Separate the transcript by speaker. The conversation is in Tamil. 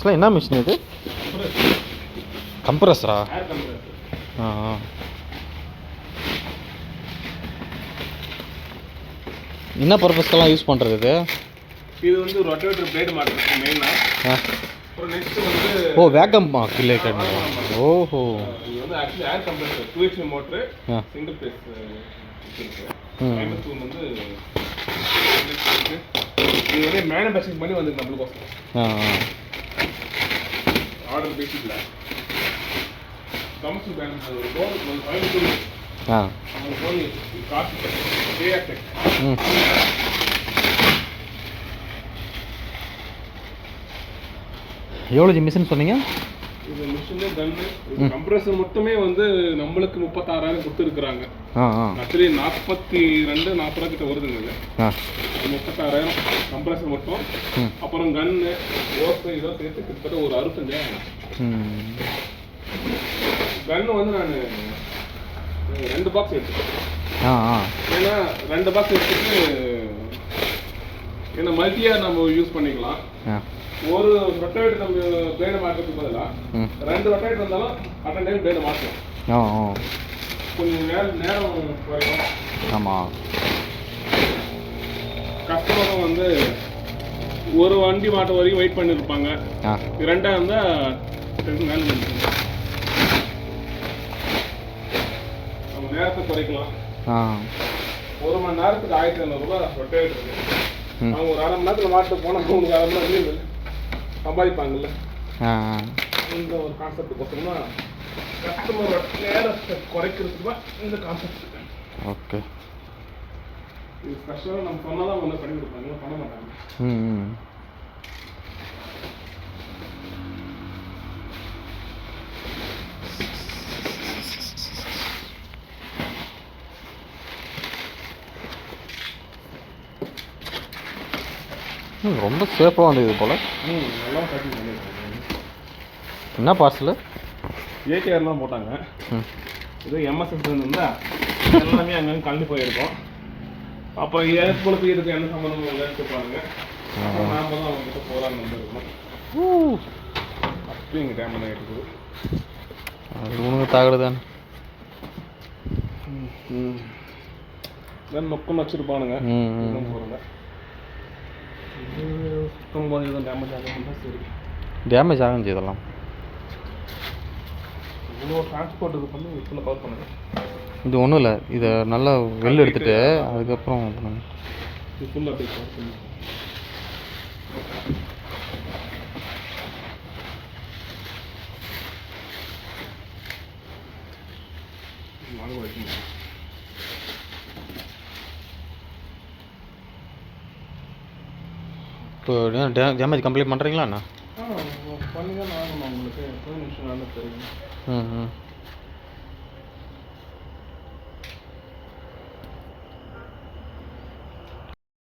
Speaker 1: ஆக்சுவலாக என்ன மிஷின் இது? கம்ப்ரஸரா? ஆ ஆ. என்ன பர்பஸ்க்கெல்லாம் யூஸ் பண்ணுறது இது?
Speaker 2: இது வந்து ரொட்டேட்டர் பிளேடு மாட்டுறது மெயினாக. அப்புறம் நெக்ஸ்ட் வந்து
Speaker 1: வேக்கம் ரிலேட்டட். ஓஹோ.
Speaker 2: இது வந்து ஆக்சுவலி ஏர் compressor 2 HP motor single phase Coimbatore வந்து இது வந்து மேனுஃபேக்சரிங் பண்ணி வந்து நம்மளுக்கு ஆர்டர் பேசிக்கல கமர்ஷியல் பேங்க் கோயம்புத்தூர் அவங்க போய் காசு டேக்.
Speaker 1: எவ்வளோ மிஷின் சொன்னீங்க?
Speaker 2: இது மிஷினு கன்னு கம்ப்ரஸர் மட்டுமே வந்து நம்மளுக்கு 36,000 கொடுத்துருக்குறாங்க. ஆக்சுவலி 42-40 கிட்ட வருதுங்க இது. 36,000 கம்ப்ரஸர் மட்டும். அப்புறம் கன்னு ஓசை இதெல்லாம் சேர்த்து கிட்டத்தட்ட ஒரு 65,000. கன்னு வந்து நான் 2 பாக்ஸ் எடுத்துட்டேன். ஏன்னா 2 பாக்ஸ் எடுத்துட்டு ஏன்னா மல்டியாக நம்ம யூஸ் பண்ணிக்கலாம். ஒரு ரொட்டேட் நம்ம பிளேடு மாற்றுறதுக்கு பதிலாக 2 ரொட்டேட் இருந்தாலும் அட்டன் டைம் பிளேடு மாற்றலாம். கொஞ்சம் நேரம் குறையும்.
Speaker 1: ஆமாம்.
Speaker 2: கஸ்டமரும் வந்து ஒரு வண்டி மாட்ட வரைக்கும் வெயிட் பண்ணியிருப்பாங்க. 2ஆக இருந்தால் மேலே நம்ம நேரத்தை குறைக்கலாம். 1 மணி நேரத்துக்கு 1,500 ரூபாய் ரொட்டேட் இருக்கு. அவங்க ஒரு 1/2 மணி நேரத்தில் மாட்டு போனால் அவங்களுக்கு 1/2 மணி நேரம் சம்பாதிப்பாங்கல்ல. இந்த ஒரு கான்செப்ட் பார்த்தோம்னா கஸ்டமரோட நேரத்தை குறைக்கிறதுக்கு தான் இந்த கான்செப்ட்.
Speaker 1: ஓகே.
Speaker 2: இது ஸ்பெஷலாக நம்ம சொன்னால் தான் வந்து பண்ணி கொடுப்பாங்க, பண்ண மாட்டாங்க.
Speaker 1: ரொம்ப சேஃபாக வந்தது போல்.
Speaker 2: நல்லா பேக்கிங் பண்ணியிருக்காங்க.
Speaker 1: என்ன பார்சலு?
Speaker 2: ஏடிஆர்லாம் போட்டாங்க. இது எம்எஸ்எஸ் இருந்தால் எல்லாமே அங்கங்கே கலந்து போயிருக்கோம். அப்போ ஏற்படுத்தி இதுக்கு என்ன சம்மந்தமும் இல்லைன்னு கேட்பாங்க. நாம் தான் அவங்ககிட்ட போகலான்னு வந்துருக்கோம். அப்படி இங்கே டேமேஜ் ஆகிட்டு
Speaker 1: அது உனக்கு தாகடுதானே.
Speaker 2: நொக்கம் வச்சுருப்பானுங்க போகிறத. சுத்தம் எதுவும் டேமேஜ் ஆகும் தான் சரி.
Speaker 1: டேமேஜ் ஆகும் இதெல்லாம்.
Speaker 2: இவ்வளோ டிரான்ஸ்போர்ட் இது பண்ணி ஃபுல்லாக கவர் பண்ணுங்க.
Speaker 1: இது ஒன்றும் இல்லை, இதை நல்லா வெளில எடுத்துட்டு அதுக்கப்புறம்
Speaker 2: இது ஃபுல்லாக அப்படி கவர் பண்ணி வாங்க வைக்கணும்.
Speaker 1: இப்போ டேமேஜ் கம்ப்ளீட் பண்ணுறீங்களா அண்ணா?
Speaker 2: பண்ணி தான் ஆகணும். உங்களுக்கு எத்தனை நிமிஷம் வேலை தெரியும்.